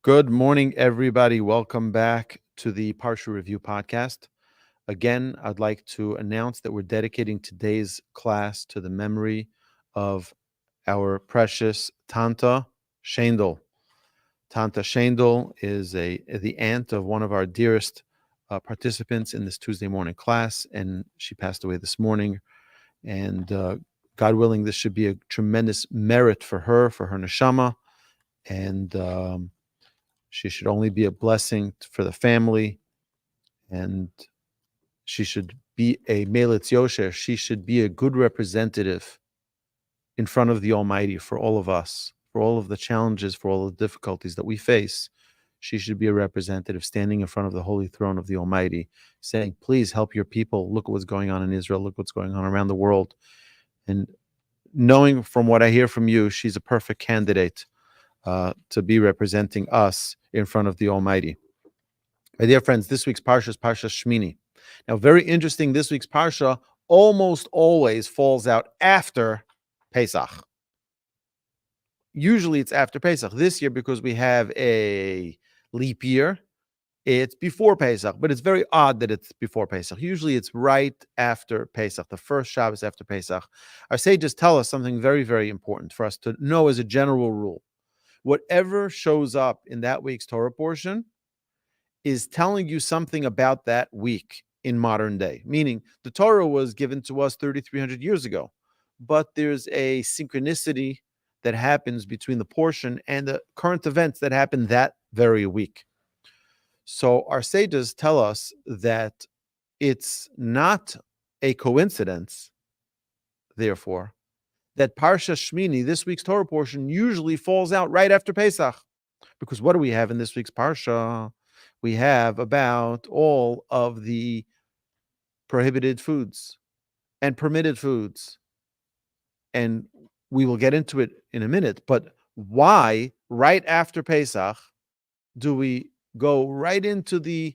Good morning, everybody. Welcome back to the Parsha Review podcast. Again, I'd like to announce that we're dedicating today's class to the memory of our precious Tanta Shendel. Tanta Shendel is the aunt of one of our dearest participants in this Tuesday morning class, and she passed away this morning. And God willing, this should be a tremendous merit for her neshama, and she should only be a blessing for the family, and she should be a Melitz Yosher. She should be a good representative in front of the Almighty for all of us, for all of the challenges, for all the difficulties that we face. She should be a representative standing in front of the holy throne of the Almighty, saying, please help your people. Look at what's going on in Israel. Look what's going on around the world. And knowing from what I hear from you, she's a perfect candidate to be representing us in front of the Almighty. My dear friends, this week's Parsha is Parsha Shemini. Now, very interesting, this week's Parsha almost always falls out after Pesach. Usually it's after Pesach. This year, because we have a leap year, it's before Pesach, but it's very odd that it's before Pesach. Usually it's right after Pesach, the first Shabbos after Pesach. Our sages tell us something very, very important for us to know as a general rule. Whatever shows up in that week's Torah portion is telling you something about that week in modern day. Meaning, the Torah was given to us 3,300 years ago, but there's a synchronicity that happens between the portion and the current events that happen that very week. So our sages tell us that it's not a coincidence, therefore, that Parsha Shemini, this week's Torah portion, usually falls out right after Pesach. Because what do we have in this week's Parsha? We have about all of the prohibited foods and permitted foods. And we will get into it in a minute. But why, right after Pesach, do we go right into the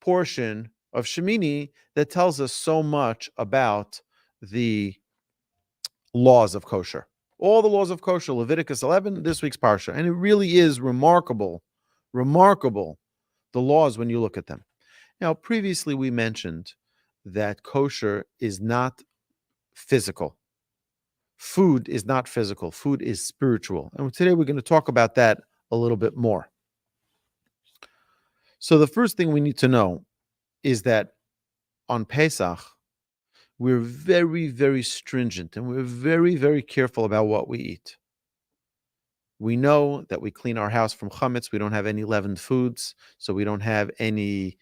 portion of Shemini that tells us so much about the laws of kosher? All the laws of kosher, Leviticus 11, this week's Parsha. And it really is remarkable, the laws when you look at them. Now, previously we mentioned that kosher is not physical. Food is not physical. Food is spiritual. And today we're going to talk about that a little bit more. So the first thing we need to know is that on Pesach, we're very, very stringent and we're very, very careful about what we eat. We know that we clean our house from chametz. We don't have any leavened foods, so we don't have any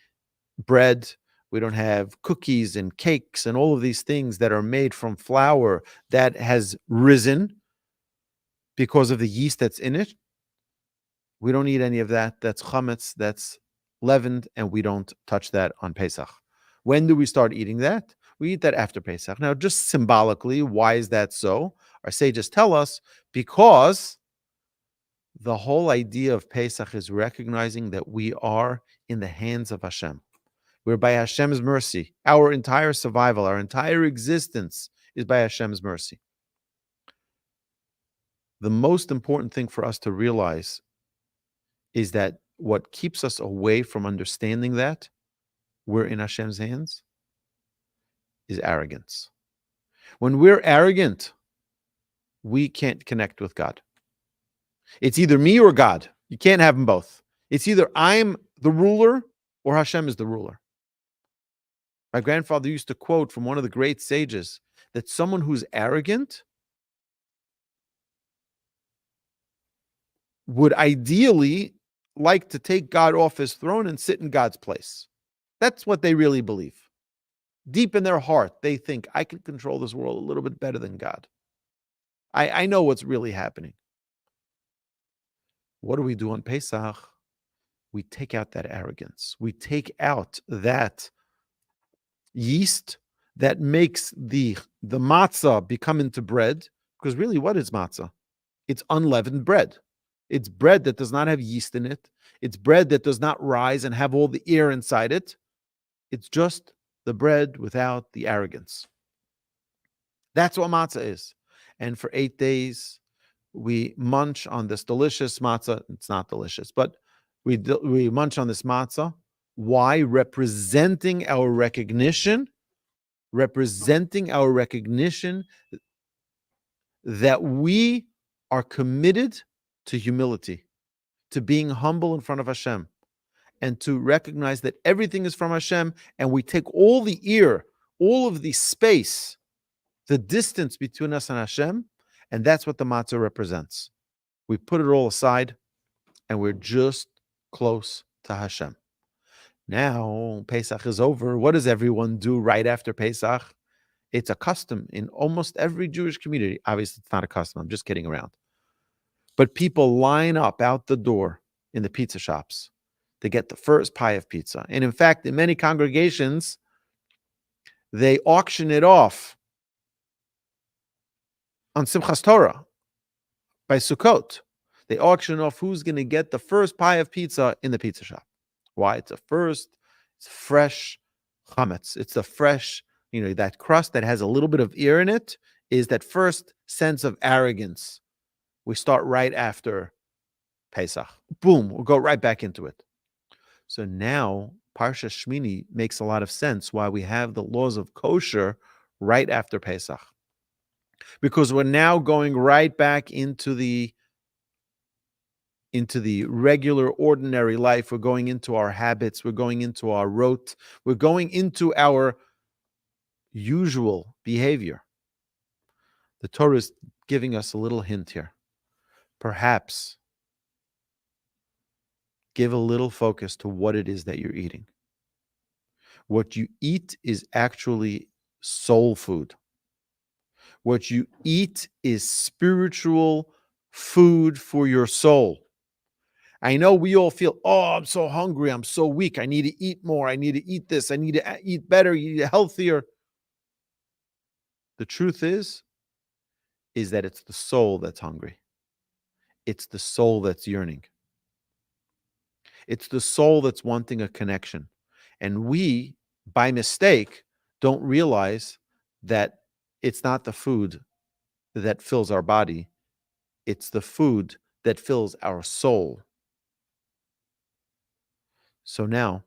bread. We don't have cookies and cakes and all of these things that are made from flour that has risen because of the yeast that's in it. We don't eat any of that. That's chametz, that's leavened, and we don't touch that on Pesach. When do we start eating that? We eat that after Pesach. Now, just symbolically, why is that so? Our sages tell us because the whole idea of Pesach is recognizing that we are in the hands of Hashem. We're by Hashem's mercy. Our entire survival, our entire existence is by Hashem's mercy. The most important thing for us to realize is that what keeps us away from understanding that we're in Hashem's hands is arrogance. When we're arrogant, we can't connect with God. It's either me or God. You can't have them both. It's either I'm the ruler or Hashem is the ruler. My grandfather used to quote from one of the great sages that someone who's arrogant would ideally like to take God off his throne and sit in God's place. That's what they really believe. Deep in their heart, they think, I can control this world a little bit better than God. I know what's really happening. What do we do on Pesach? We take out that arrogance. We take out that yeast that makes the matzah become into bread. Because really, what is matzah? It's unleavened bread. It's bread that does not have yeast in it. It's bread that does not rise and have all the air inside it. It's just the bread without the arrogance. That's what matzah is. And for 8 days, we munch on this delicious matzah. It's not delicious, but We munch on this matzah. Why? Representing our recognition that we are committed to humility, to being humble in front of Hashem, and to recognize that everything is from Hashem, and we take all of the space, the distance between us and Hashem, and that's what the matzah represents. We put it all aside, and we're just close to Hashem. Now, Pesach is over. What does everyone do right after Pesach? It's a custom in almost every Jewish community. Obviously, it's not a custom. I'm just kidding around. But people line up out the door in the pizza shops to get the first pie of pizza. And in fact, in many congregations, they auction it off on Simchas Torah by Sukkot. They auction off who's going to get the first pie of pizza in the pizza shop. Why? It's fresh chametz. It's the fresh, that crust that has a little bit of ear in it is that first sense of arrogance. We start right after Pesach. Boom, we'll go right back into it. So now Parsha Shemini makes a lot of sense why we have the laws of kosher right after Pesach. Because we're now going right back into the regular, ordinary life. We're going into our habits. We're going into our rote. We're going into our usual behavior. The Torah is giving us a little hint here. Perhaps give a little focus to what it is that you're eating. What you eat is actually soul food. What you eat is spiritual food for your soul. I know we all feel, I'm so hungry, I'm so weak, I need to eat more, I need to eat this, I need to eat better, eat healthier. The truth is that it's the soul that's hungry. It's the soul that's yearning. It's the soul that's wanting a connection. And we, by mistake, don't realize that it's not the food that fills our body. It's the food that fills our soul. So now,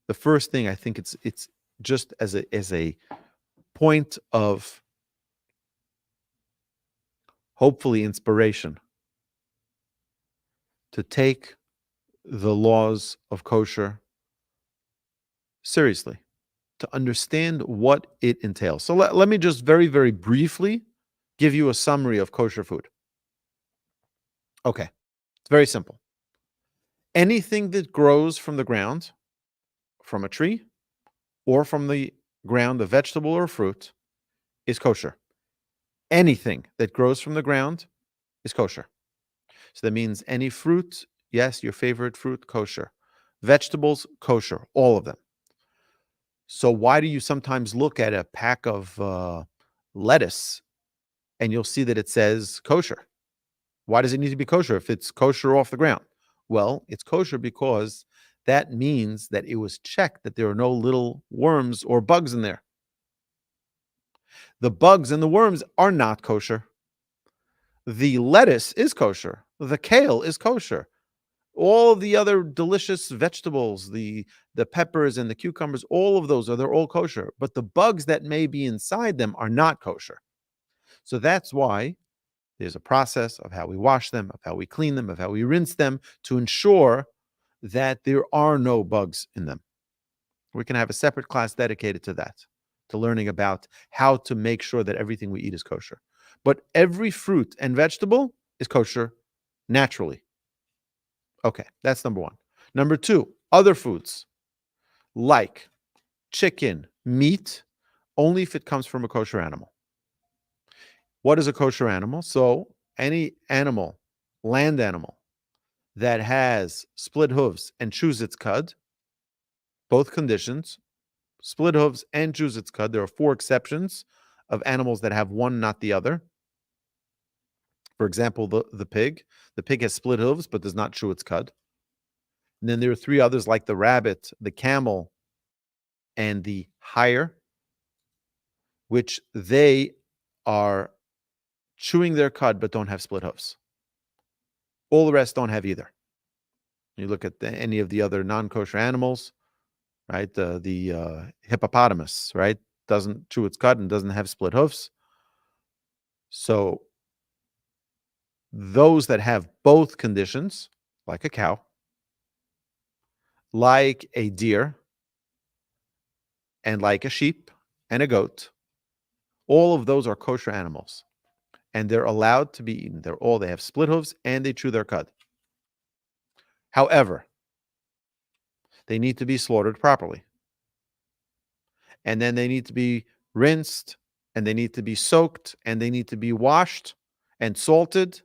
the first thing, I think it's just as a point of hopefully inspiration to take the laws of kosher seriously, to understand what it entails. So let me just very, very briefly give you a summary of kosher food. Okay, it's very simple. Anything that grows from the ground, from a tree, or from the ground, a vegetable or fruit, is kosher. Anything that grows from the ground is kosher. So that means any fruit, yes, your favorite fruit, kosher. Vegetables, kosher, all of them. So why do you sometimes look at a pack of lettuce and you'll see that it says kosher? Why does it need to be kosher if it's kosher off the ground? Well, it's kosher because that means that it was checked that there are no little worms or bugs in there. The bugs and the worms are not kosher. The lettuce is kosher. The kale is kosher. All of the other delicious vegetables, the peppers and the cucumbers, all of those they're all kosher. But the bugs that may be inside them are not kosher. So that's why there's a process of how we wash them, of how we clean them, of how we rinse them to ensure that there are no bugs in them. We can have a separate class dedicated to that, to learning about how to make sure that everything we eat is kosher. But every fruit and vegetable is kosher naturally. Okay, that's number one. Number two, other foods like chicken, meat, only if it comes from a kosher animal. What is a kosher animal? So any animal, land animal, that has split hooves and chews its cud, both conditions, split hooves and chews its cud. There are 4 exceptions of animals that have one, not the other. For example, the pig. The pig has split hooves but does not chew its cud. And then there are 3 others like the rabbit, the camel, and the hare, which they are chewing their cud but don't have split hooves. All the rest don't have either. You look at any of the other non-kosher animals, right? The hippopotamus, right? Doesn't chew its cud and doesn't have split hoofs. So those that have both conditions, like a cow, like a deer, and like a sheep and a goat, all of those are kosher animals, and they're allowed to be eaten. They have split hooves and they chew their cud. However, they need to be slaughtered properly. And then they need to be rinsed, and they need to be soaked, and they need to be washed and salted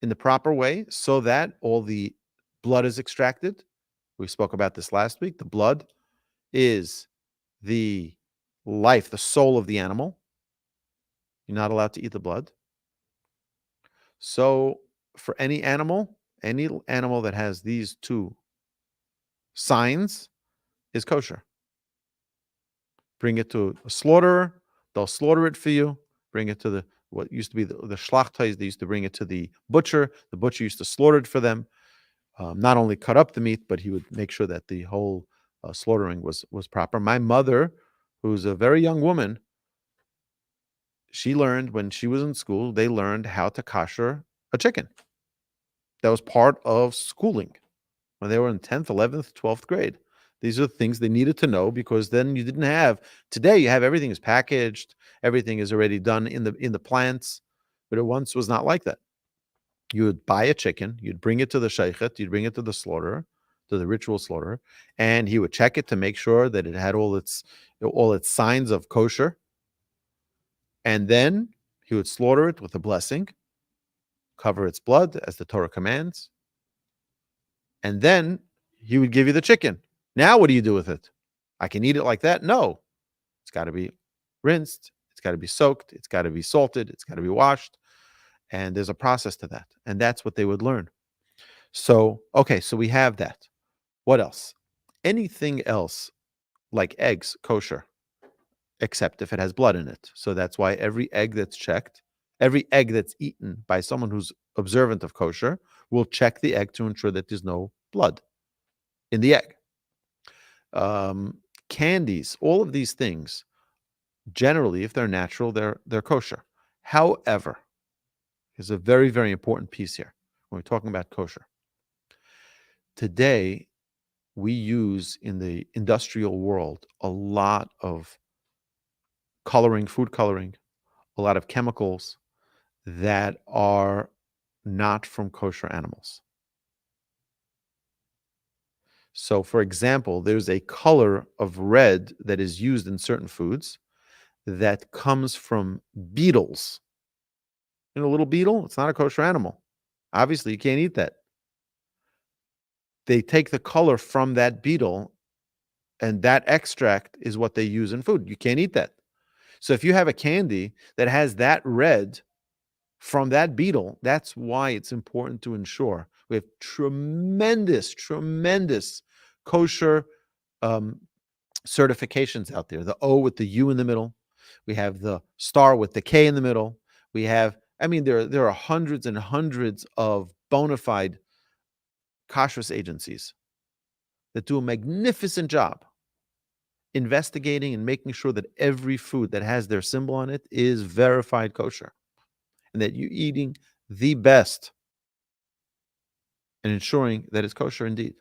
in the proper way so that all the blood is extracted. We spoke about this last week. The blood is the life, the soul of the animal. You're not allowed to eat the blood. So for any animal that has these two signs is kosher. Bring it to a slaughterer, they'll slaughter it for you. Bring it to what used to be the schlachtais, they used to bring it to the butcher. The butcher used to slaughter it for them. Not only cut up the meat, but he would make sure that the whole slaughtering was proper. My mother, who's a very young woman, she learned when she was in school, they learned how to kosher a chicken. That was part of schooling when they were in 10th, 11th, 12th grade. These are things they needed to know because then you didn't have, today you have everything is packaged, everything is already done in the plants, but it once was not like that. You would buy a chicken, you'd bring it to the sheichet, you'd bring it to the slaughterer, to the ritual slaughterer, and he would check it to make sure that it had all its signs of kosher. And then he would slaughter it with a blessing, cover its blood as the Torah commands, and then he would give you the chicken. Now what do you do with it? I can eat it like that? No. It's got to be rinsed, it's got to be soaked, it's got to be salted, it's got to be washed, and there's a process to that. And that's what they would learn. So, okay, so we have that. What else? Anything else like eggs, kosher, except if it has blood in it. So that's why every egg that's checked, every egg that's eaten by someone who's observant of kosher will check the egg to ensure that there's no blood in the egg. Candies, all of these things, generally, if they're natural, they're kosher. However, there's a very, very important piece here when we're talking about kosher. Today, we use in the industrial world a lot of coloring, food coloring, a lot of chemicals that are not from kosher animals. So, for example, there's a color of red that is used in certain foods that comes from beetles. You know, a little beetle, it's not a kosher animal. Obviously, you can't eat that. They take the color from that beetle, and that extract is what they use in food. You can't eat that. So if you have a candy that has that red from that beetle, that's why it's important to ensure we have tremendous kosher certifications out there. The O with the U in the middle. We have the star with the K in the middle. We have, there are hundreds and hundreds of bona fide kashrus agencies that do a magnificent job investigating and making sure that every food that has their symbol on it is verified kosher and that you're eating the best and ensuring that it's kosher indeed.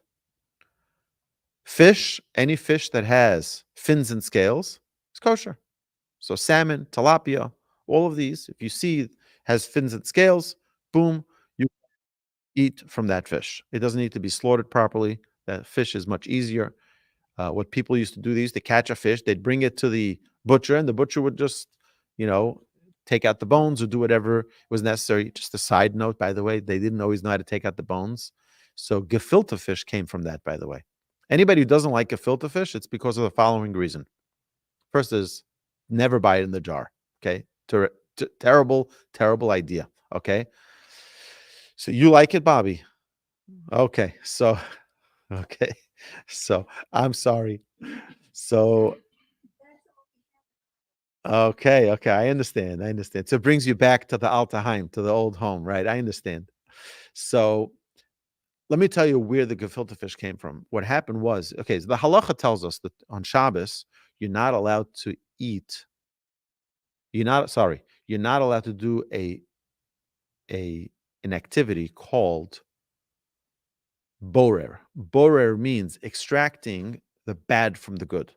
Fish, any fish that has fins and scales is kosher. So salmon, tilapia, all of these, if you see has fins and scales, boom, you eat from that fish. It doesn't need to be slaughtered properly. That fish is much easier. What people used to do, they used to catch a fish, they'd bring it to the butcher, and the butcher would just, take out the bones or do whatever was necessary. Just a side note, by the way, they didn't always know how to take out the bones. So gefilte fish came from that, by the way. Anybody who doesn't like gefilte fish, it's because of the following reason. First is never buy it in the jar. Okay. Terrible idea. Okay. So you like it, Bobby? Okay. So I'm sorry. So okay, I understand. So it brings you back to the Altaheim, to the old home, right? I understand. So Let me tell you where the gefilte fish came from. What happened was, okay, so the halacha tells us that on Shabbos, you're not allowed to eat. You're not allowed to do a an activity called borer. Borer means extracting the bad from the good.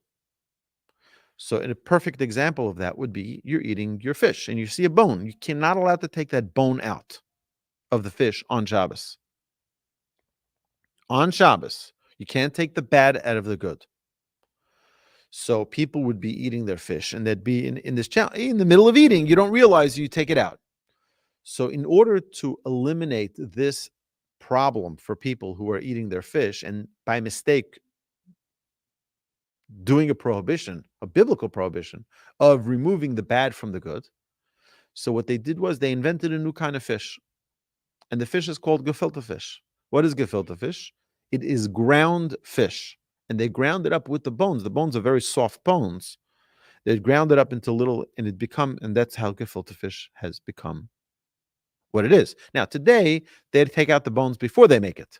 So, a perfect example of that would be you're eating your fish and you see a bone. You cannot allowed to take that bone out of the fish on Shabbos. On Shabbos, you can't take the bad out of the good. So people would be eating their fish and they'd be in this challenge. In the middle of eating, you don't realize you take it out. So in order to eliminate this problem for people who are eating their fish and by mistake doing a prohibition, a biblical prohibition of removing the bad from the good, so what they did was they invented a new kind of fish. And the fish is called gefilte fish. What is gefilte fish? It is ground fish. And they ground it up with the bones. The bones are very soft bones. They ground it up into little, and that's how gefilte fish has become what it is. Now, today, they take out the bones before they make it.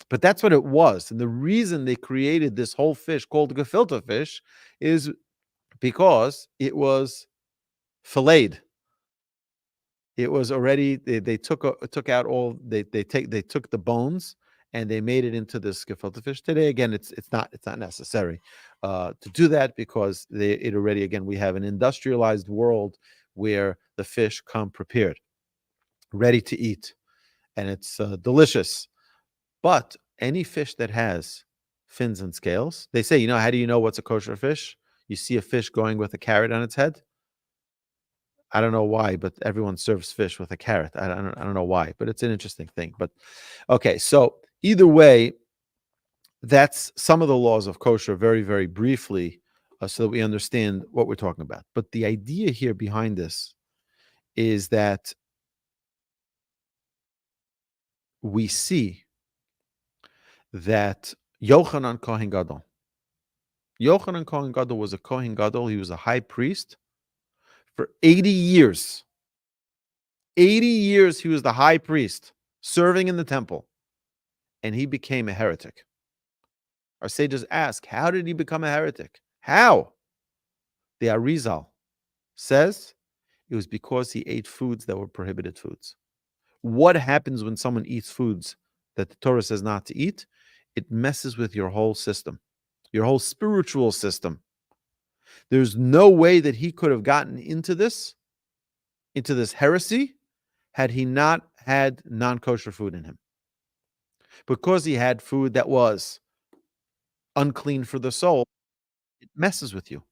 But that's what it was. And the reason they created this whole fish called gefilte fish is because it was filleted. It was already they took out all they took the bones and they made it into this gefilte fish. Today again, it's not necessary to do that because it already again we have an industrialized world where the fish come prepared, ready to eat, and it's delicious. But any fish that has fins and scales, they say, how do you know what's a kosher fish? You see a fish going with a carrot on its head. I don't know why, but everyone serves fish with a carrot. I don't know why, but it's an interesting thing. But okay, so either way, that's some of the laws of kosher very, very briefly, so that we understand what we're talking about. But the idea here behind this is that we see that Yochanan Kohen Gadol was a Kohen Gadol. He was a high priest for 80 years. 80 years he was the high priest serving in the temple, and he became a heretic. Our sages ask, how did he become a heretic? How? The Arizal says it was because he ate foods that were prohibited foods. What happens when someone eats foods that the Torah says not to eat? It messes with your whole system, your whole spiritual system. There's no way that he could have gotten into this heresy, had he not had non-kosher food in him. Because he had food that was unclean for the soul, it messes with you.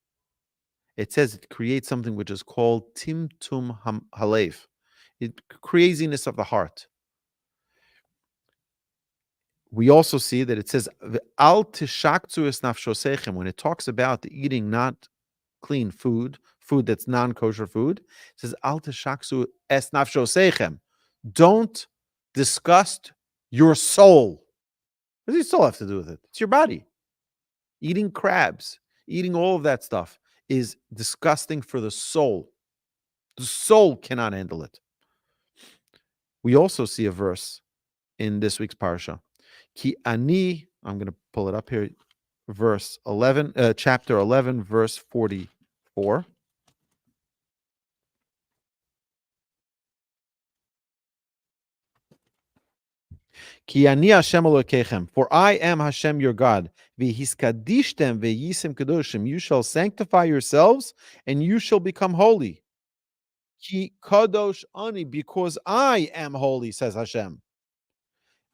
It says it creates something which is called timtum halev, craziness of the heart. We also see that it says al tishaktu es nafshosechem, when it talks about eating not clean food that's non-kosher food. It says al tishaktu es nafshosechem. Don't disgust your soul. What does your soul have to do with it? It's your body. Eating crabs, eating all of that stuff is disgusting for the soul. The soul cannot handle it. We also see a verse in this week's parsha. Ki ani, I'm going to pull it up here, verse 11, chapter 11, verse 44. Ki ani Hashem Elokechem, for I am Hashem your God. V'hiskadishtem ve'yisim kedoshim, you shall sanctify yourselves and you shall become holy. Ki kadosh ani, because I am holy, says Hashem.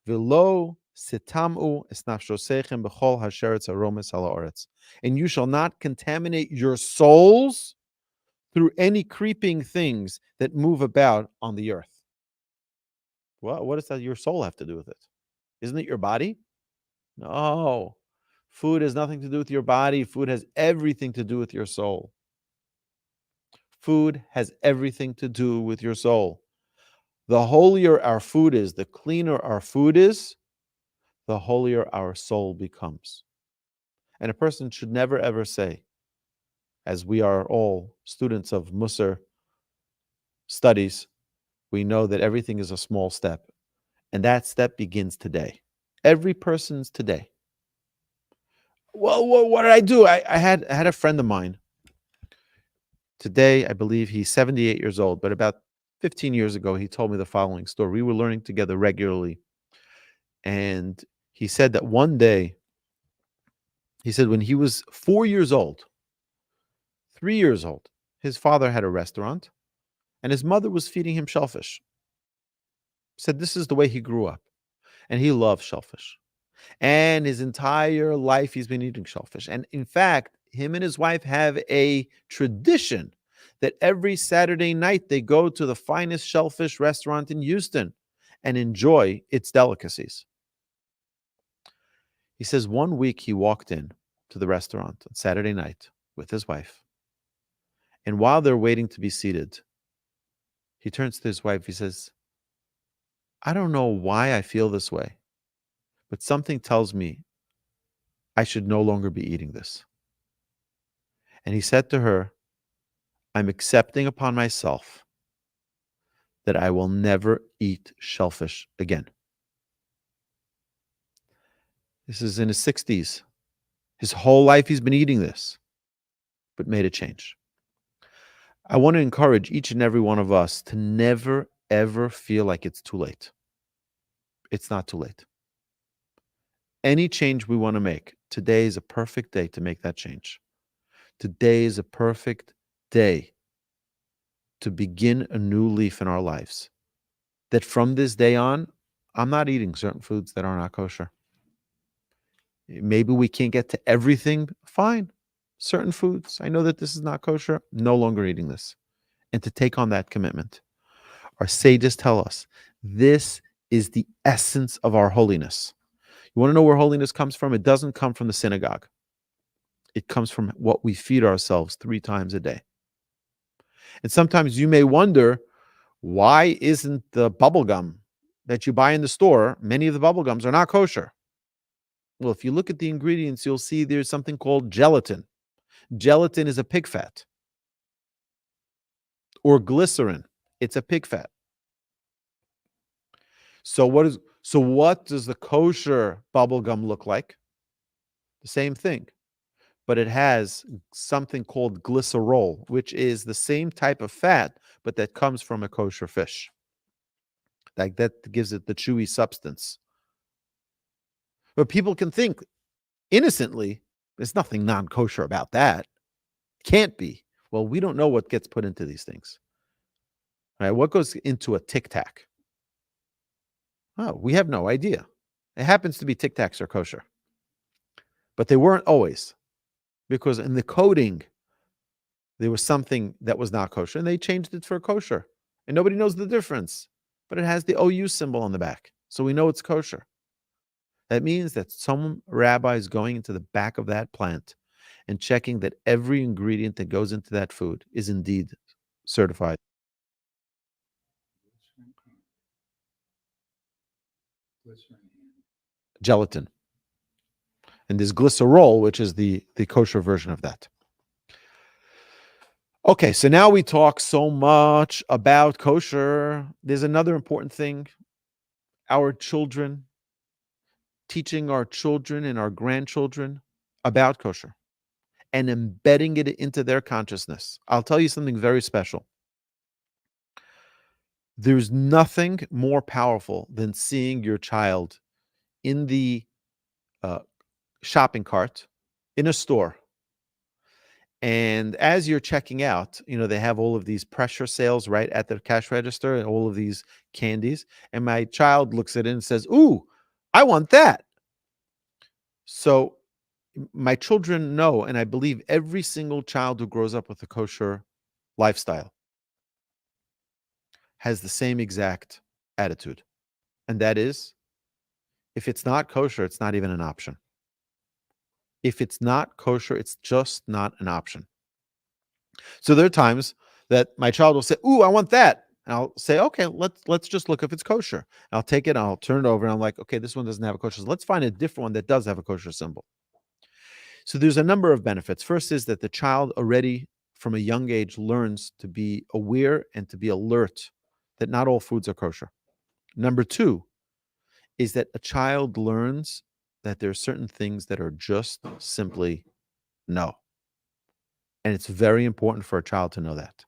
V'lo sitamu es nafshosechem b'chol hasheretz aromes halaoretz, and you shall not contaminate your souls through any creeping things that move about on the earth. Well, what does that your soul have to do with it? Isn't it your body? No. Food has nothing to do with your body. Food has everything to do with your soul. Food has everything to do with your soul. The holier our food is, the cleaner our food is, the holier our soul becomes. And a person should never ever say, as we are all students of Musar studies, we know that everything is a small step. And that step begins today. Every person's today. Well, what did I do? I had a friend of mine. Today, I believe he's 78 years old, but about 15 years ago, he told me the following story. We were learning together regularly. And he said that one day, he said when he was 4 years old, 3 years old, his father had a restaurant and his mother was feeding him shellfish. Said this is the way he grew up. And he loves shellfish. And his entire life he's been eating shellfish. And in fact, him and his wife have a tradition that every Saturday night they go to the finest shellfish restaurant in Houston and enjoy its delicacies. He says one week he walked in to the restaurant on Saturday night with his wife. And while they're waiting to be seated, he turns to his wife. He says, I don't know why I feel this way, but something tells me I should no longer be eating this. And he said to her, I'm accepting upon myself that I will never eat shellfish again. This is in his 60s. His whole life he's been eating this, but made a change. I want to encourage each and every one of us to never, ever feel like it's too late. It's not too late. Any change we want to make, today is a perfect day to make that change. Today is a perfect day to begin a new leaf in our lives. That from this day on, I'm not eating certain foods that are not kosher. Maybe we can't get to everything. Fine. Certain foods. I know that this is not kosher. No longer eating this. And to take on that commitment. Our sages tell us this is the essence of our holiness. You want to know where holiness comes from? It doesn't come from the synagogue. It comes from what we feed ourselves 3 times a day. And sometimes you may wonder, why isn't the bubble gum that you buy in the store, many of the bubble gums are not kosher? Well, if you look at the ingredients, you'll see there's something called gelatin. Gelatin is a pig fat. Or glycerin, it's a pig fat. So what does the kosher bubble gum look like? The same thing. But it has something called glycerol, which is the same type of fat, but that comes from a kosher fish. Like that gives it the chewy substance. But people can think innocently, there's nothing non-kosher about that. Can't be. Well, we don't know what gets put into these things. All right, what goes into a Tic Tac? Oh, we have no idea. It happens to be Tic Tacs are kosher. But they weren't always. Because in the coding, there was something that was not kosher, and they changed it for kosher. And nobody knows the difference. But it has the OU symbol on the back. So we know it's kosher. That means that some rabbi is going into the back of that plant and checking that every ingredient that goes into that food is indeed certified. Gelatin. And there's glycerol, which is the kosher version of that. Okay, so now we talk so much about kosher. There's another important thing. Our children, teaching our children and our grandchildren about kosher and embedding it into their consciousness. I'll tell you something very special. There's nothing more powerful than seeing your child in the shopping cart in a store. And as you're checking out, they have all of these pressure sales right at the cash register and all of these candies. And my child looks at it and says, ooh, I want that. So my children know, and I believe every single child who grows up with a kosher lifestyle has the same exact attitude. And that is, if it's not kosher, it's not even an option. If it's not kosher, it's just not an option. So there are times that my child will say, ooh, I want that. And I'll say, okay, let's just look if it's kosher. And I'll take it, and I'll turn it over, and I'm like, okay, this one doesn't have a kosher. So let's find a different one that does have a kosher symbol. So there's a number of benefits. First is that the child already from a young age learns to be aware and to be alert that not all foods are kosher. Number 2, is that a child learns that there are certain things that are just simply no. And it's very important for a child to know that.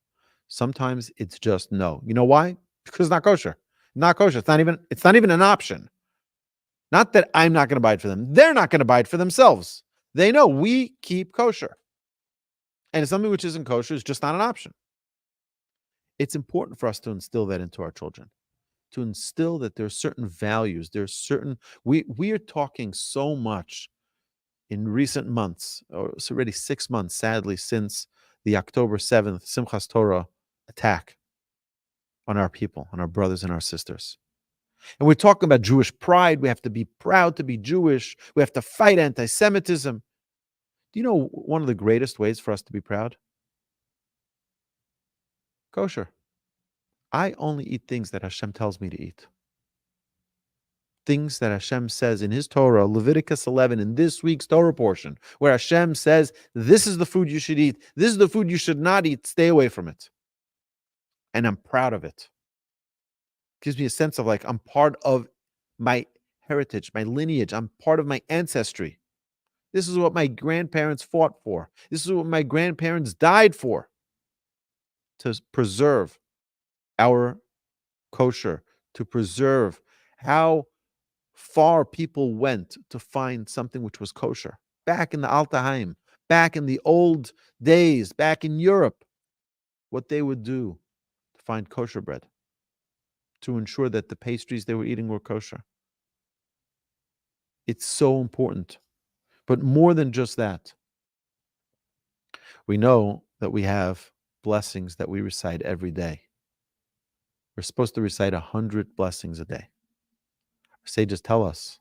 Sometimes it's just no. You know why? Because it's not kosher. Not kosher. It's not even an option. Not that I'm not going to buy it for them. They're not going to buy it for themselves. They know we keep kosher. And something which isn't kosher is just not an option. It's important for us to instill that into our children. To instill that there's certain values, we are talking so much in recent months, or it's already 6 months, sadly, since the October 7th Simchas Torah attack on our people, on our brothers and our sisters. And we're talking about Jewish pride. We have to be proud to be Jewish. We have to fight anti-Semitism. Do you know one of the greatest ways for us to be proud? Kosher. I only eat things that Hashem tells me to eat. Things that Hashem says in his Torah, Leviticus 11, in this week's Torah portion, where Hashem says, this is the food you should eat. This is the food you should not eat. Stay away from it. And I'm proud of it. Gives me a sense of like I'm part of my heritage, my lineage. I'm part of my ancestry. This is what my grandparents fought for. This is what my grandparents died for. To preserve our kosher, to preserve how far people went to find something which was kosher. Back in the Altaheim, back in the old days, back in Europe, what they would do to find kosher bread, to ensure that the pastries they were eating were kosher. It's so important. But more than just that, we know that we have blessings that we recite every day. We're supposed to recite 100 blessings a day. Our sages tell us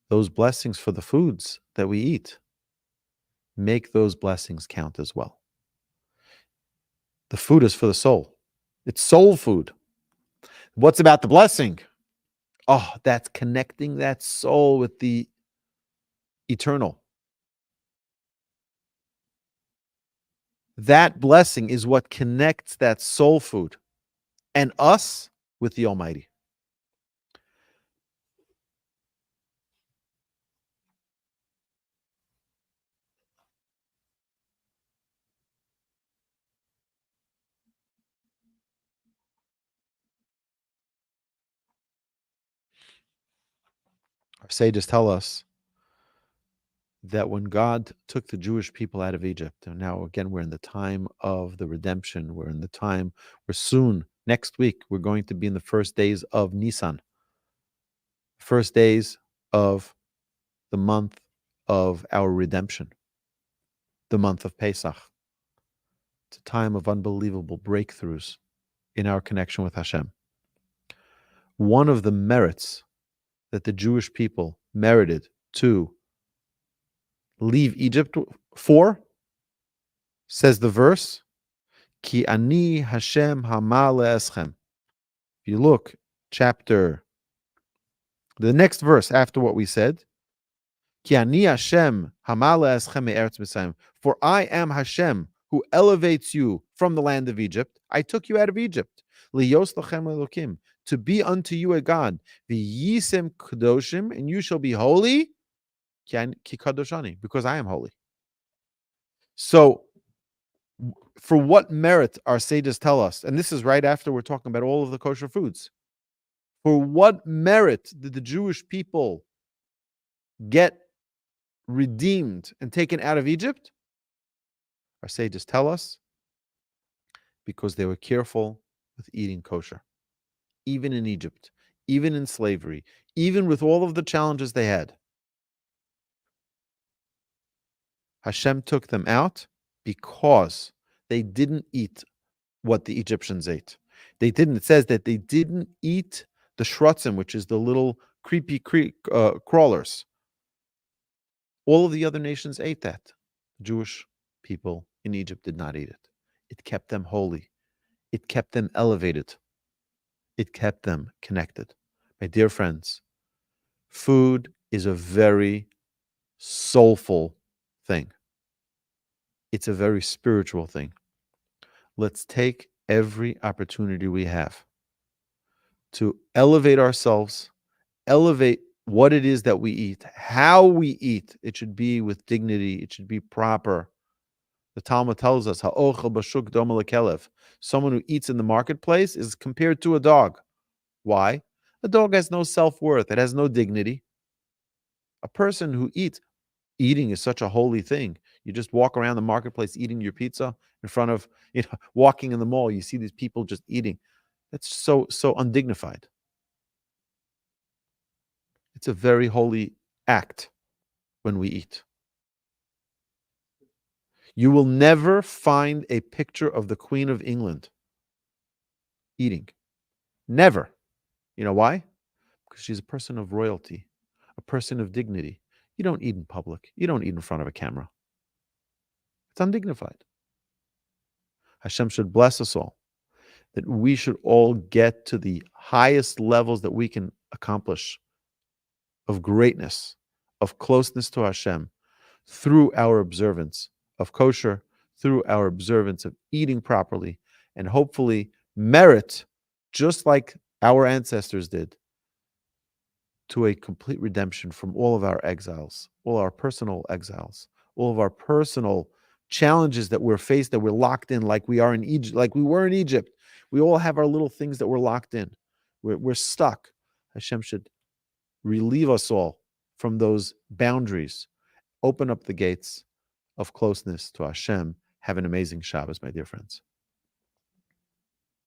those blessings for the foods that we eat, make those blessings count as well. The food is for the soul. It's soul food. What's about the blessing? Oh, that's connecting that soul with the eternal. That blessing is what connects that soul food and us with the Almighty. Our sages tell us that when God took the Jewish people out of Egypt, and now again we're in the time of the redemption, we're soon, next week, we're going to be in the first days of Nisan, first days of the month of our redemption, the month of Pesach. It's a time of unbelievable breakthroughs in our connection with Hashem. One of the merits that the Jewish people merited to leave Egypt for, says the verse, Ki ani Hashem hama le'eschem. If you look, the next verse after what we said, Ki ani Hashem hama le'eschem me'eretz Mitzrayim. For I am Hashem, who elevates you from the land of Egypt. I took you out of Egypt. Liyos lachem elokim, to be unto you a God. V'yisem kadoshim, and you shall be holy. Ki kadoshani, because I am holy. So, for what merit our sages tell us, and this is right after we're talking about all of the kosher foods, for what merit did the Jewish people get redeemed and taken out of Egypt? Our sages tell us because they were careful with eating kosher. Even in Egypt, even in slavery, even with all of the challenges they had, Hashem took them out because they didn't eat what the Egyptians ate. They didn't. It says that they didn't eat the shrutzim, which is the little creepy crawlers. All of the other nations ate that. Jewish people in Egypt did not eat it. It kept them holy. It kept them elevated. It kept them connected. My dear friends, food is a very soulful thing. It's a very spiritual thing. Let's take every opportunity we have to elevate ourselves, elevate what it is that we eat, how we eat. It should be with dignity. It should be proper. The Talmud tells us, "Ha'ochel b'shuk doma lekelev." Someone who eats in the marketplace is compared to a dog. Why? A dog has no self-worth. It has no dignity. A person who eats, eating is such a holy thing. You just walk around the marketplace eating your pizza in front of, walking in the mall, you see these people just eating. That's so undignified. It's a very holy act when we eat. You will never find a picture of the Queen of England eating. Never. You know why? Because she's a person of royalty, a person of dignity. You don't eat in public. You don't eat in front of a camera. It's undignified. Hashem should bless us all, that we should all get to the highest levels that we can accomplish of greatness, of closeness to Hashem, through our observance of kosher, through our observance of eating properly, and hopefully merit, just like our ancestors did, to a complete redemption from all of our exiles, all our personal exiles, all of our personal challenges that we're faced, that we're locked in, like we are in Egypt, like we were in Egypt. We all have our little things that we're locked in. We're stuck. Hashem should relieve us all from those boundaries, open up the gates of closeness to Hashem. Have an amazing Shabbos, my dear friends.